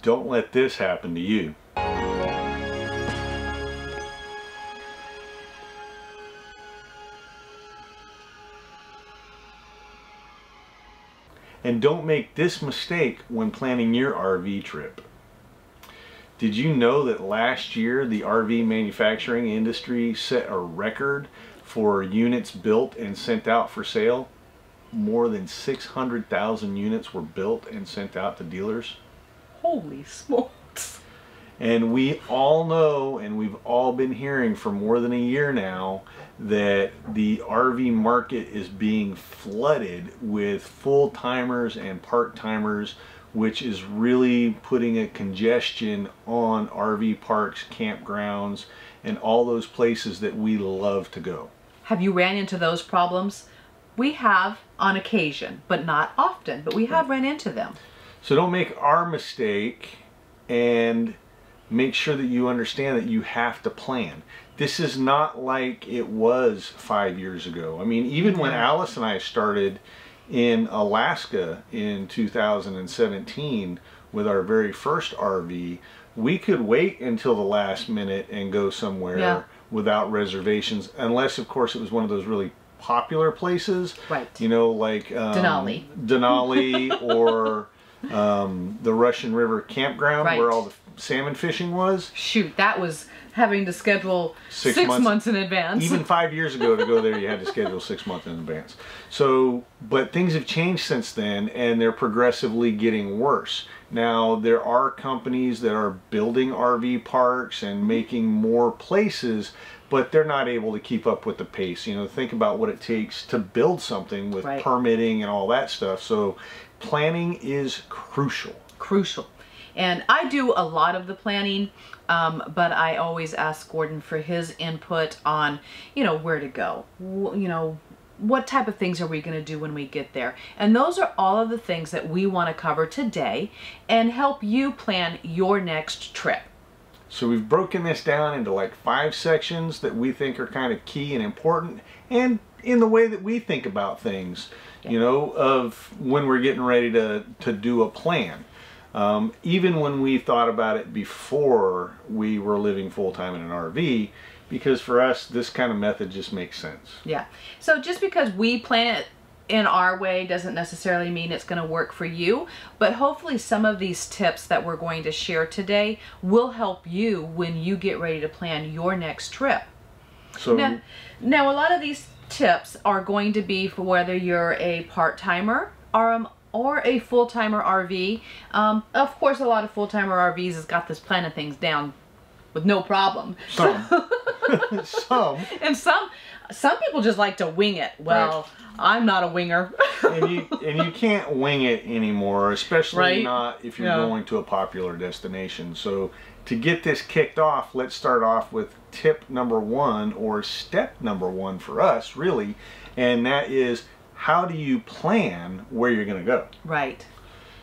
Don't let this happen to you. And don't make this mistake when planning your RV trip. Did you know that last year the RV manufacturing industry set a record for units built and sent out for sale? More than 600,000 units were built and sent out to dealers. Holy smokes. And we all know, and we've all been hearing for more than a year now, that the RV market is being flooded with full-timers and part-timers, which is really putting a congestion on RV parks, campgrounds, and all those places that we love to go. Have you ran into those problems? We have on occasion, but not often, but we have ran into them. So don't make our mistake, and make sure that you understand that you have to plan. This is not like it was 5 years ago. I mean, even when Alice and I started in Alaska in 2017 with our very first RV, we could wait until the last minute and go somewhere without reservations, unless of course it was one of those really popular places, right? You know, like Denali or the Russian River campground, where all the salmon fishing was. Shoot, that was having to schedule six months in advance. Even 5 years ago, to go there you had to schedule 6 months in advance. So, but things have changed since then, and they're progressively getting worse. Now, there are companies that are building RV parks and making more places, but they're not able to keep up with the pace. You know, think about what it takes to build something with permitting and all that stuff. So planning is crucial. Crucial. And I do a lot of the planning, but I always ask Gordon for his input on, you know, where to go, you know, what type of things are we going to do when we get there. And those are all of the things that we want to cover today and help you plan your next trip. So we've broken this down into like 5 sections that we think are kind of key and important, and in the way that we think about things, you know, of when we're getting ready to do a plan. Even when we thought about it before we were living full-time in an RV, because for us this kind of method just makes sense. Yeah. So just because we plan it in our way doesn't necessarily mean it's going to work for you, but hopefully some of these tips that we're going to share today will help you when you get ready to plan your next trip. So now a lot of these tips are going to be for whether you're a part-timer or a full-timer RV. Of course, a lot of full-timer RVs has got this planning things down with no problem. Some. And some people just like to wing it. Well, I'm not a winger. and you can't wing it anymore, especially not if you're going to a popular destination. So to get this kicked off, let's start off with tip number 1, or step number 1 for us, really, and that is, how do you plan where you're going to go? Right.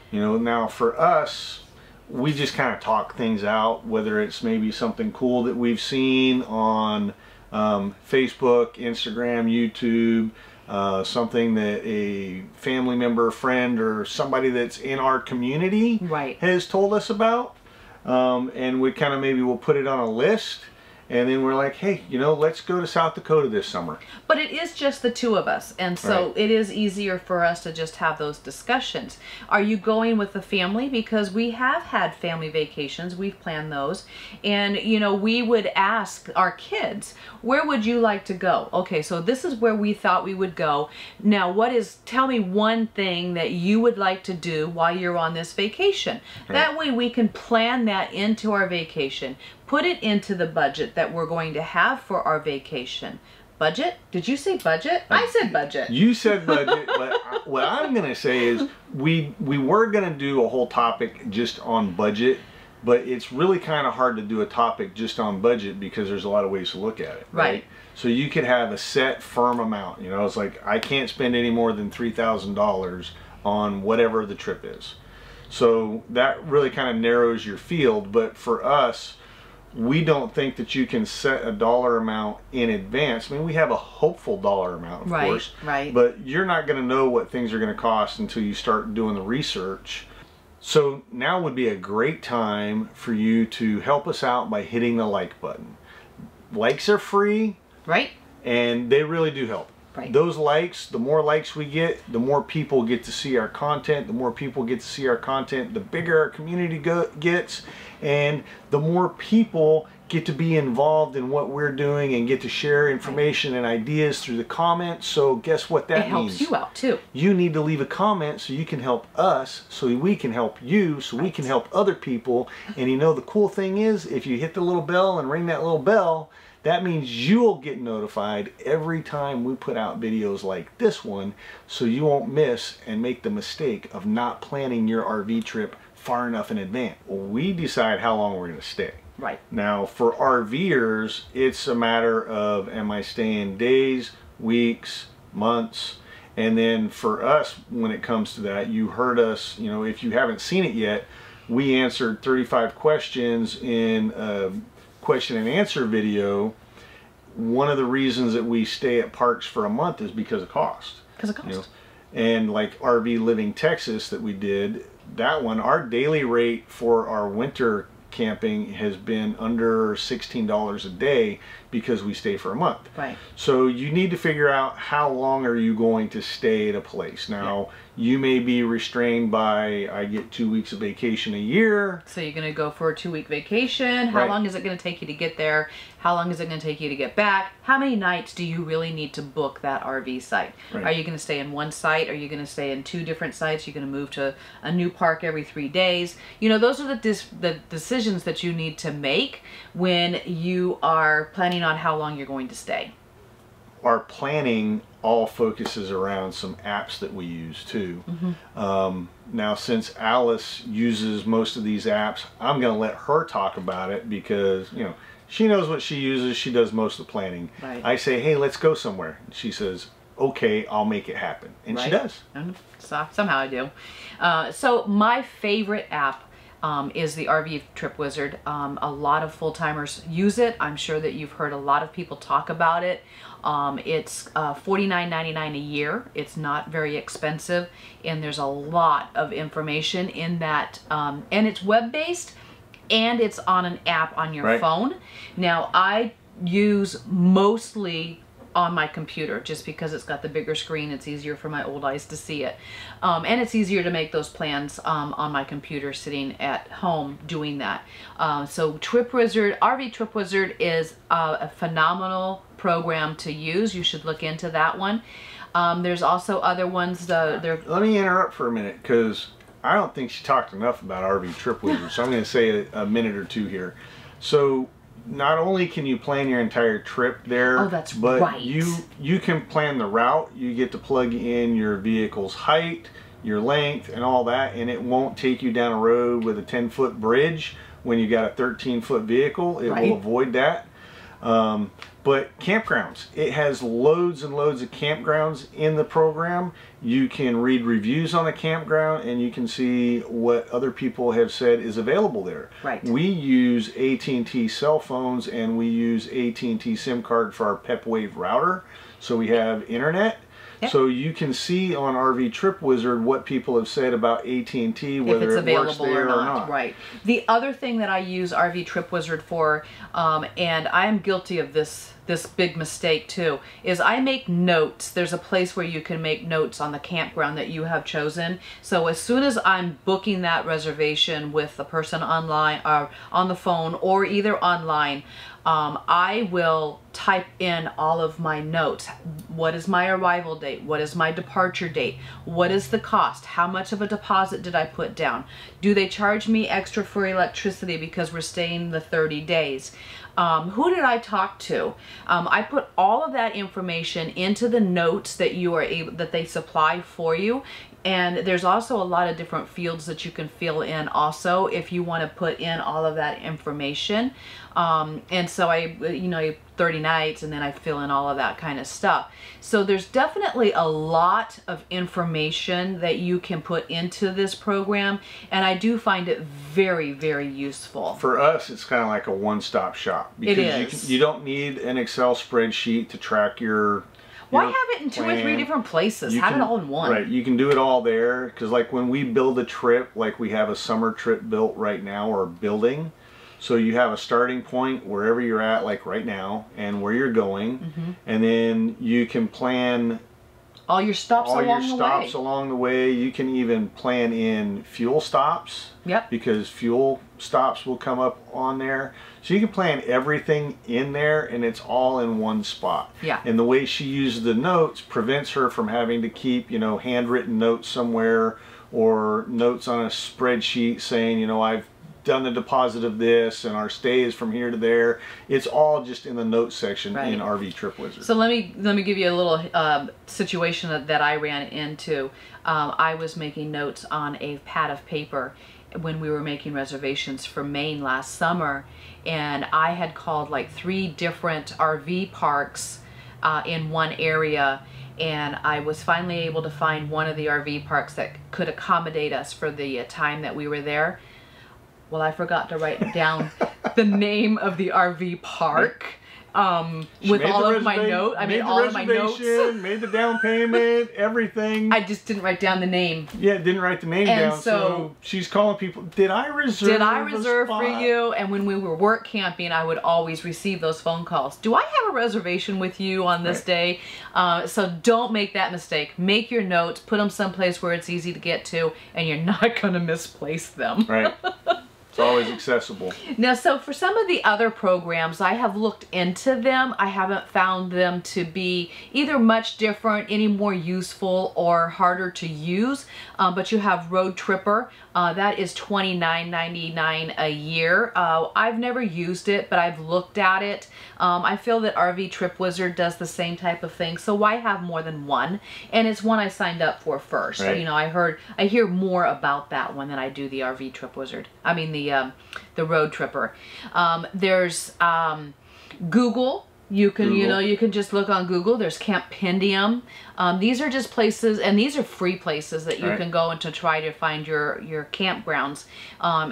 You know, now for us, we just kind of talk things out, whether it's maybe something cool that we've seen on Facebook, Instagram, YouTube, something that a family member, friend, or somebody that's in our community has told us about, and we kind of maybe we'll put it on a list. And then we're like, hey, you know, let's go to South Dakota this summer. But it is just the 2 of us. And so it is easier for us to just have those discussions. Are you going with the family? Because we have had family vacations. We've planned those. And, you know, we would ask our kids, where would you like to go? Okay, so this is where we thought we would go. Now, tell me one thing that you would like to do while you're on this vacation. That way we can plan that into our vacation. Put it into the budget that we're going to have for our vacation. Budget? Did you say budget? I said budget. You said budget, but what I'm going to say is we were going to do a whole topic just on budget, but it's really kind of hard to do a topic just on budget because there's a lot of ways to look at it. Right. So you could have a set firm amount. You know, it's like, I can't spend any more than $3,000 on whatever the trip is. So that really kind of narrows your field, but for us, we don't think that you can set a dollar amount in advance. I mean, we have a hopeful dollar amount, of course, but you're not going to know what things are going to cost until you start doing the research. So now would be a great time for you to help us out by hitting the like button. Likes are free. Right. And they really do help. Right. Those likes, the more likes we get, the more people get to see our content. The more people get to see our content, the bigger our community gets, and the more people get to be involved in what we're doing and get to share information and ideas through the comments. So guess what that means? It helps you out too. You need to leave a comment so you can help us, so we can help you, so we can help other people. And you know, the cool thing is, if you hit the little bell and ring that little bell, that means you'll get notified every time we put out videos like this one, so you won't miss and make the mistake of not planning your RV trip far enough in advance. We decide how long we're going to stay. Right. Now, for RVers, it's a matter of, am I staying days, weeks, months? And then for us, when it comes to that, you heard us, you know, if you haven't seen it yet, we answered 35 questions in a question and answer video. One of the reasons that we stay at parks for a month is because of cost. Because of cost. You know? And like RV Living Texas that we did, that one, our daily rate for our winter camping has been under $16 a day because we stay for a month. Right. So you need to figure out how long are you going to stay at a place. Now, you may be restrained by, I get 2 weeks of vacation a year. So you're going to go for a 2-week vacation. How long is it going to take you to get there? How long is it going to take you to get back? How many nights do you really need to book that RV site? Right. Are you going to stay in one site? Are you going to stay in 2 different sites? You're going to move to a new park every 3 days? You know, those are the decisions that you need to make when you are planning on how long you're going to stay. Our planning all focuses around some apps that we use too. Now, since Alice uses most of these apps, I'm going to let her talk about it because, you know, she knows what she uses. She does most of the planning. Right. I say, hey, let's go somewhere. She says, okay, I'll make it happen. And she does. Somehow I do. So my favorite app is the RV Trip Wizard. A lot of full-timers use it. I'm sure that you've heard a lot of people talk about it. It's $49.99 a year. It's not very expensive, and there's a lot of information in that. And it's web-based, and it's on an app on your phone. Now, I use mostly on my computer just because it's got the bigger screen. It's easier for my old eyes to see it, and it's easier to make those plans on my computer sitting at home doing that. So Trip Wizard, RV Trip Wizard is a phenomenal program to use. You should look into that one. There's also other ones. Let me interrupt for a minute because I don't think she talked enough about RV Trip Wizard, so I'm going to say a minute or two here. So not only can you plan your entire trip there, but you can plan the route. You get to plug in your vehicle's height, your length, and all that, and it won't take you down a road with a 10-foot bridge when you got a 13-foot vehicle. It will avoid that. But campgrounds, it has loads and loads of campgrounds in the program. You can read reviews on the campground and you can see what other people have said is available there. Right. We use AT&T cell phones and we use AT&T SIM card for our PepWave router, so we have internet. So you can see on RV Trip Wizard what people have said about AT&T, whether it works there or not. Right. The other thing that I use RV Trip Wizard for, and I am guilty of this big mistake too, is I make notes. There's a place where you can make notes on the campground that you have chosen. So as soon as I'm booking that reservation with the person online or on the phone or either online, I will type in all of my notes. What is my arrival date? What is my departure date? What is the cost? How much of a deposit did I put down? Do they charge me extra for electricity because we're staying the 30 days? Who did I talk to? I put all of that information into the notes that that they supply for you. And there's also a lot of different fields that you can fill in also if you want to put in all of that information. And so I, 30 nights, and then I fill in all of that kind of stuff. So there's definitely a lot of information that you can put into this program, and I do find it very, very useful. For us, it's kind of like a one-stop shop. Because it is. You don't need an Excel spreadsheet to track your Why have it in 2 or 3 different places? Have it all in one. Right, you can do it all there, because like when we build a trip, like we have a summer trip built right now, or building, so you have a starting point wherever you're at, like right now, and where you're going, and then you can plan all your stops along the way. You can even plan in fuel stops. Yep. Because fuel stops will come up on there. So you can plan everything in there, and it's all in one spot. Yeah. And the way she uses the notes prevents her from having to keep, you know, handwritten notes somewhere, or notes on a spreadsheet saying, you know, I've done the deposit of this, and our stay is from here to there. It's all just in the notes section in RV Trip Wizard. So let me give you a little situation that I ran into. I was making notes on a pad of paper when we were making reservations for Maine last summer, and I had called like 3 different RV parks in one area, and I was finally able to find one of the RV parks that could accommodate us for the time that we were there. Well, I forgot to write down the name of the RV park with all of my notes. I made all of my notes. Made the down payment, everything. I just didn't write down the name. Yeah, didn't write the name down. So she's calling people, did I reserve for you? And when we were work camping, I would always receive those phone calls. Do I have a reservation with you on this day? So don't make that mistake. Make your notes, put them someplace where it's easy to get to, and you're not going to misplace them. Right. It's always accessible. Now, so for some of the other programs, I have looked into them. I haven't found them to be either much different, any more useful, or harder to use. But you have Road Tripper. That is $29.99 a year. I've never used it, but I've looked at it. I feel that RV Trip Wizard does the same type of thing, so why have more than one? And it's one I signed up for first. Right. So, you know, I hear more about that one than I do the RV Trip Wizard. I mean the Road Tripper. There's Google. You can, you know, you can just look on Google. There's Campendium. These are just places, and these are free places that you can go and to try to find your campgrounds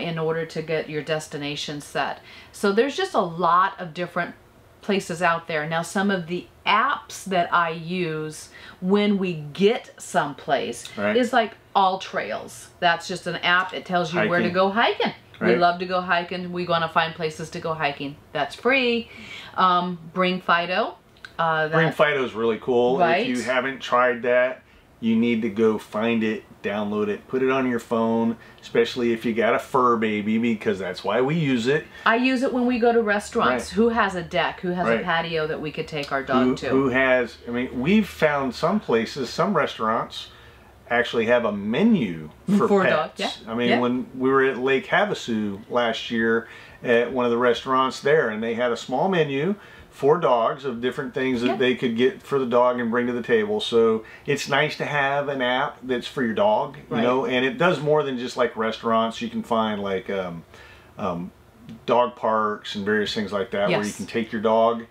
in order to get your destination set. So there's just a lot of different places out there. Now, some of the apps that I use when we get someplace is like All Trails. That's just an app. It tells you where to go hiking. We love to go hiking. We want to find places to go hiking. That's free. Bring Fido. Bring Fido is really cool. If you haven't tried that, you need to go find it, download it, put it on your phone, especially if you got a fur baby, because that's why we use it. I use it when we go to restaurants. Who has a deck? Who has a patio that we could take our dog to? Who has, I mean, we've found some places, some restaurants actually have a menu for pets. Dogs. I mean, when we were at Lake Havasu last year at one of the restaurants there, and they had a small menu for dogs of different things that they could get for the dog and bring to the table. So it's nice to have an app that's for your dog, you know, and it does more than just like restaurants. You can find like dog parks and various things like that where you can take your dog.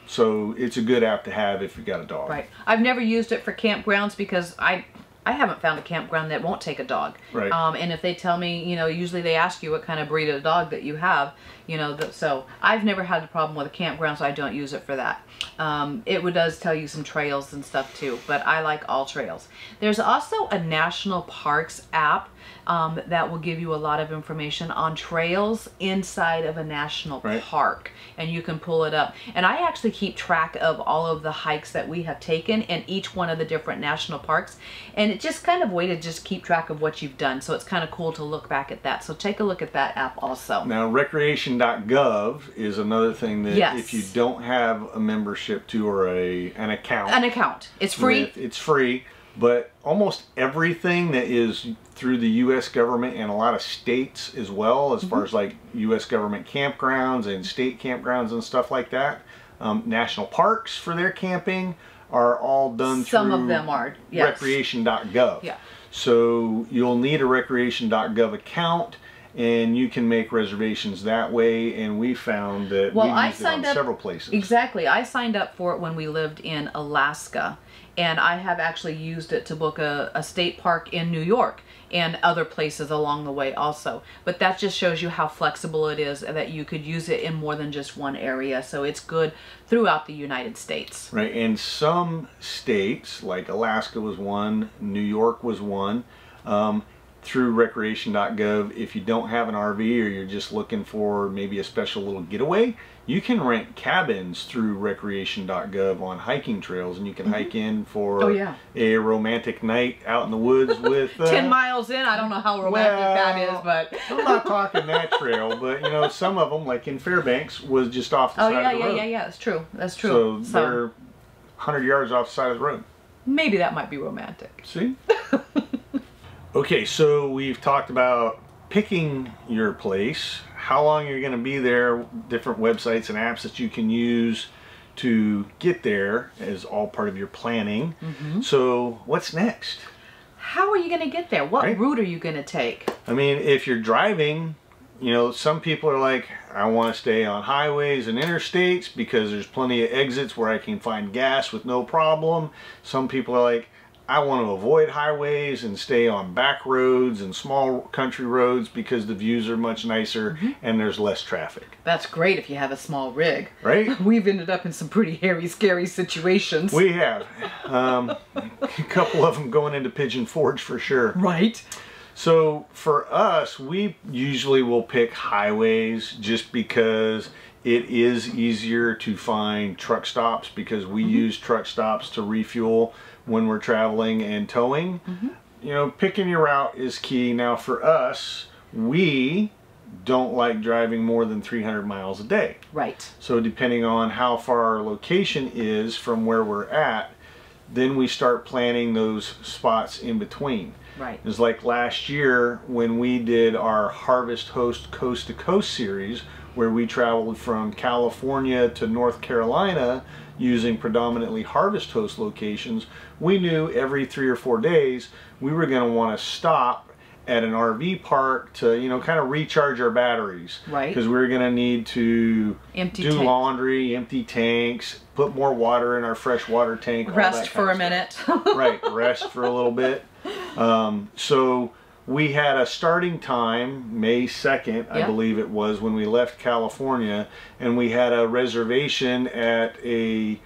So it's a good app to have if you got a dog. I've never used it for campgrounds because I haven't found a campground that won't take a dog. And if they tell me, you know, usually they ask you what kind of breed of dog that you have, you know, so I've never had a problem with a campground, so I don't use it for that. It does tell you some trails and stuff too, but I like All Trails. There's also a National Parks app that will give you a lot of information on trails inside of a national park, and you can pull it up. And I actually keep track of all of the hikes that we have taken in each one of the different national parks, and it's just kind of a way to just keep track of what you've done. So it's kind of cool to look back at that. So take a look at that app also. Now, recreation.gov is another thing that if you don't have a membership to or an account. It's free. It's free. But almost everything that is through the U.S. government and a lot of states as well, as far as like U.S. government campgrounds and state campgrounds and stuff like that, national parks for their camping are all done through some of them are recreation.gov. So you'll need a recreation.gov account, and you can make reservations that way, and we found that we used it on several places. Exactly. I signed up for it when we lived in Alaska, and I have actually used it to book a state park in New York and other places along the way also. But that just shows you how flexible it is, that you could use it in more than just one area. So it's good throughout the United States. Right, and some states, like Alaska was one, New York was one, through recreation.gov, if you don't have an RV or you're just looking for maybe a special little getaway, you can rent cabins through recreation.gov on hiking trails, and you can hike in for a romantic night out in the woods with 10 miles in. I don't know how romantic that is, but I'm not talking that trail, but you know, some of them, like in Fairbanks, was just off the side of the road. Yeah, that's true. That's true. So they're 100 yards off the side of the road. Maybe that might be romantic. See? Okay, so we've talked about picking your place, how long you're going to be there, different websites and apps that you can use to get there is all part of your planning. So what's next? How are you going to get there? What route are you going to take? I mean, if you're driving, you know, some people are like, I want to stay on highways and interstates because there's plenty of exits where I can find gas with no problem. Some people are like, I want to avoid highways and stay on back roads and small country roads because the views are much nicer and there's less traffic. That's great if you have a small rig. Right? We've ended up in some pretty hairy, scary situations. We have. A couple of them going into Pigeon Forge for sure. Right. So for us, we usually will pick highways just because it is easier to find truck stops, because we use truck stops to refuel when we're traveling and towing. You know, picking your route is key. Now for us, we don't like driving more than 300 miles a day. Right. So depending on how far our location is from where we're at, then we start planning those spots in between. Right. It's like last year when we did our Harvest Host Coast to Coast series, where we traveled from California to North Carolina using predominantly Harvest Host locations. We knew every 3 or 4 days we were going to want to stop at an RV park to, you know, kind of recharge our batteries. Right. Because we were going to need to do laundry, empty tanks, put more water in our fresh water tank. Rest for a minute. Right, rest for a little bit. So we had a starting time, May 2nd, I believe it was, when we left California, and we had a reservation at a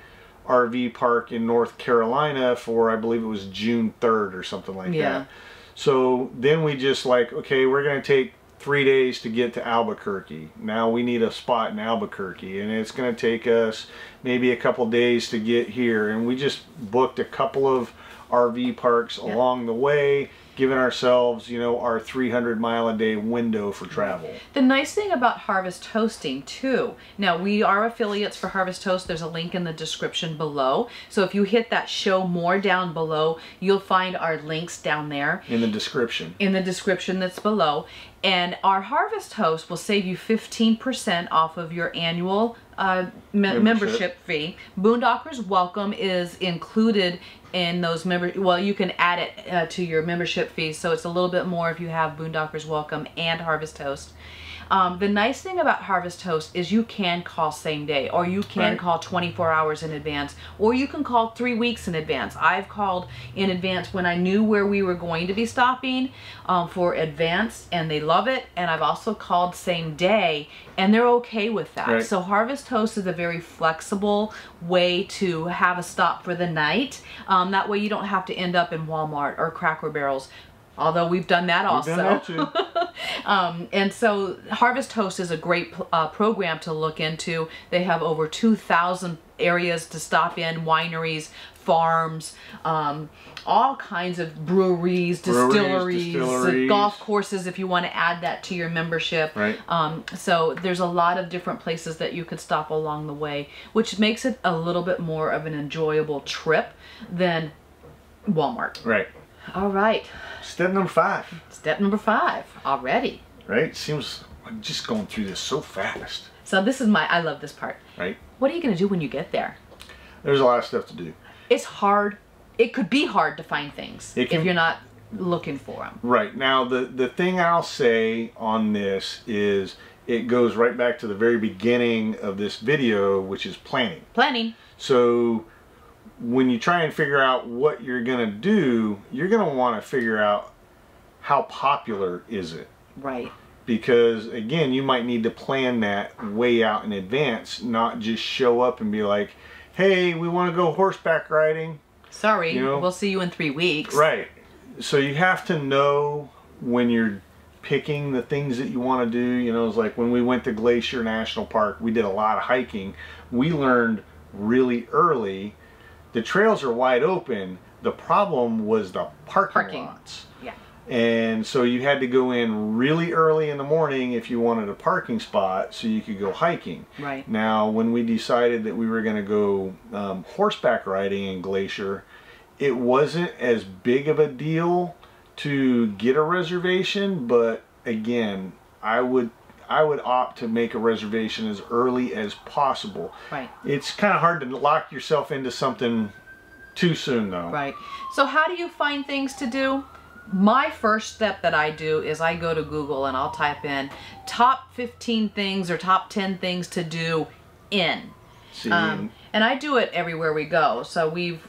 RV park in North Carolina for, I believe it was June 3rd or something like that. So then we just like, okay, we're going to take 3 days to get to Albuquerque. Now we need a spot in Albuquerque, and it's going to take us maybe a couple days to get here. And we just booked a couple of RV parks along the way, giving ourselves, you know, our 300-mile-a-day window for travel. The nice thing about Harvest Hosting too, now we are affiliates for Harvest Host. There's a link in the description below. So if you hit that show more down below, you'll find our links down there. In the description. In the description that's below. And our Harvest Host will save you 15% off of your annual membership fee. Boondockers Welcome is included in those well, you can add it to your membership fee, so it's a little bit more if you have Boondockers Welcome and Harvest Host. The nice thing about Harvest Host is you can call same day, or you can call 24 hours in advance, or you can call 3 weeks in advance. I've called in advance when I knew where we were going to be stopping for advance, and they love it. And I've also called same day, and they're okay with that. So Harvest Host is a very flexible way to have a stop for the night. That way you don't have to end up in Walmart or Cracker Barrels. Although we've done that also. We've done that too. And so Harvest Host is a great program to look into. They have over 2,000 areas to stop in, wineries, farms, all kinds of breweries, distilleries, golf courses if you want to add that to your membership. So there's a lot of different places that you could stop along the way, which makes it a little bit more of an enjoyable trip than Walmart. All right. Step number 5. Step number 5 already. Seems like just going through this so fast. So this is I love this part. What are you going to do when you get there? There's a lot of stuff to do. It's hard. It could be hard to find things if you're not looking for them. Right. Now, the thing I'll say on this is it goes right back to the very beginning of this video, which is planning. Planning. So when you try and figure out what you're going to do, you're going to want to figure out how popular is it. Right. Because, again, you might need to plan that way out in advance, not just show up and be like, hey, we want to go horseback riding. Sorry, you know, we'll see you in 3 weeks. Right. So you have to know when you're picking the things that you want to do. You know, it's like when we went to Glacier National Park, we did a lot of hiking. We learned really early, the trails are wide open. The problem was the parking lots. Yeah. And so you had to go in really early in the morning if you wanted a parking spot so you could go hiking. Right. Now, when we decided that we were going to go horseback riding in Glacier, it wasn't as big of a deal to get a reservation, but again, I would opt to make a reservation as early as possible. Right. It's kind of hard to lock yourself into something too soon, though. Right. So how do you find things to do? My first step that I do is I go to Google and I'll type in top 15 things or top 10 things to do in. And I do it everywhere we go. So we're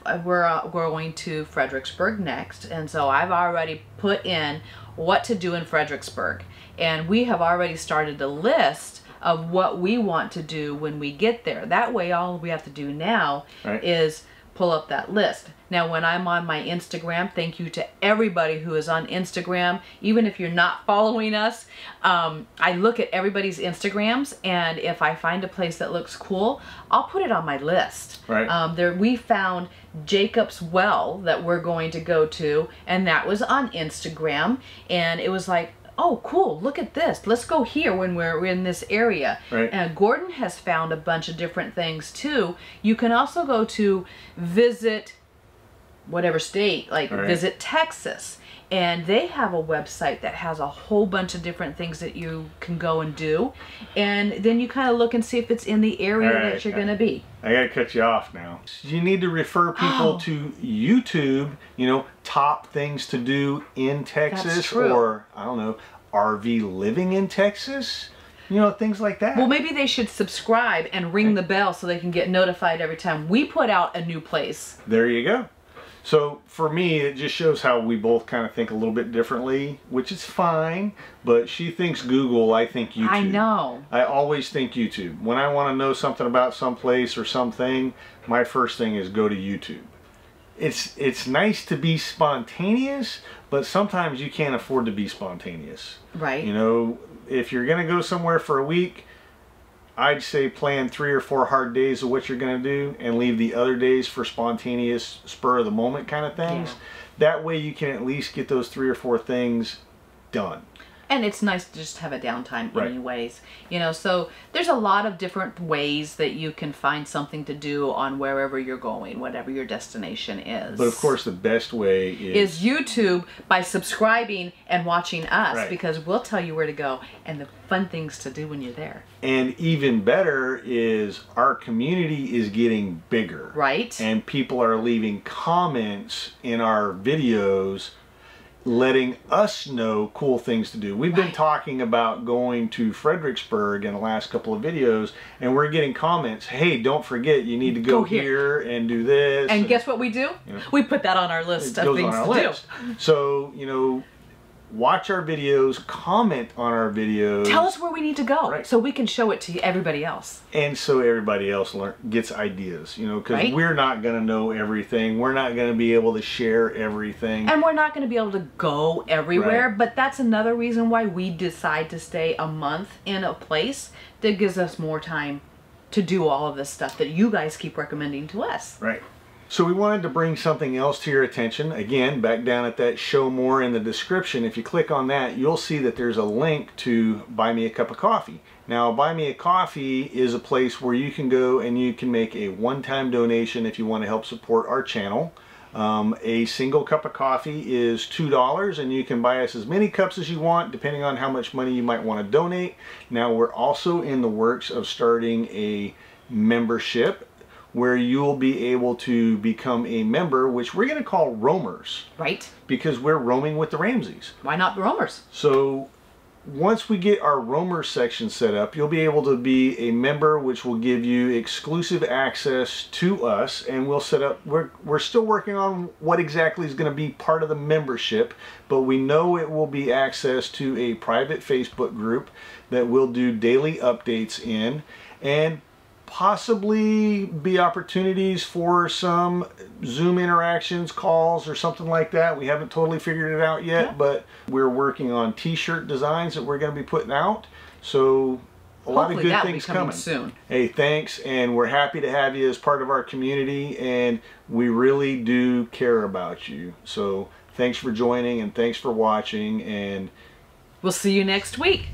going to Fredericksburg next, and so I've already put in what to do in Fredericksburg, and we have already started a list of what we want to do when we get there. That way, all we have to do now is pull up that list. Now, when I'm on my Instagram, thank you to everybody who is on Instagram. Even if you're not following us, I look at everybody's Instagrams, and if I find a place that looks cool, I'll put it on my list. Right. We found Jacob's Well that we're going to go to, and that was on Instagram, and it was like, oh, cool, look at this. Let's go here when we're in this area. Right. And Gordon has found a bunch of different things too. You can also go to visit whatever state, like visit Texas. And they have a website that has a whole bunch of different things that you can go and do. And then you kind of look and see if it's in the area that you're going to be. I got to cut you off now. You need to refer people to YouTube, you know, top things to do in Texas, or, I don't know, RV living in Texas. You know, things like that. Well, maybe they should subscribe and ring the bell so they can get notified every time we put out a new place. There you go. So for me, it just shows how we both kind of think a little bit differently, which is fine. But she thinks Google, I think YouTube. I know. I always think YouTube. When I want to know something about some place or something, my first thing is go to YouTube. It's nice to be spontaneous, but sometimes you can't afford to be spontaneous. Right. You know, if you're going to go somewhere for a week, I'd say plan 3 or 4 hard days of what you're going to do and leave the other days for spontaneous, spur of the moment kind of things. Yeah. That way you can at least get those 3 or 4 things done. And it's nice to just have a downtime anyways. You know, so there's a lot of different ways that you can find something to do on wherever you're going, whatever your destination is. But of course the best way is YouTube, by subscribing and watching us, because we'll tell you where to go and the fun things to do when you're there. And even better is our community is getting bigger. Right. And people are leaving comments in our videos letting us know cool things to do. We've been talking about going to Fredericksburg in the last couple of videos, and we're getting comments, hey, don't forget, you need to go here and do this. And guess what we do? You know, we put that on our list of things to do. So, you know, watch our videos, comment on our videos. Tell us where we need to go so we can show it to everybody else. And so everybody else gets ideas, you know, because we're not going to know everything. We're not going to be able to share everything. And we're not going to be able to go everywhere, but that's another reason why we decide to stay a month in a place that gives us more time to do all of this stuff that you guys keep recommending to us. Right. So we wanted to bring something else to your attention. Again, back down at that show more in the description. If you click on that, you'll see that there's a link to Buy Me a Cup of Coffee. Now, Buy Me a Coffee is a place where you can go and you can make a one-time donation if you want to help support our channel. A single cup of coffee is $2, and you can buy us as many cups as you want depending on how much money you might want to donate. Now, we're also in the works of starting a membership where you'll be able to become a member, which we're going to call roamers. Right. Because we're roaming with the Ramsays. Why not roamers? So once we get our roamer section set up, you'll be able to be a member, which will give you exclusive access to us, and we'll set up, we're still working on what exactly is going to be part of the membership, but we know it will be access to a private Facebook group that we'll do daily updates in, and possibly be opportunities for some Zoom interactions, calls, or something like that. We haven't totally figured it out yet, but we're working on t-shirt designs that we're going to be putting out. So a lot of good things coming soon. Hey, thanks, and we're happy to have you as part of our community, and we really do care about you. So thanks for joining, and thanks for watching, and we'll see you next week.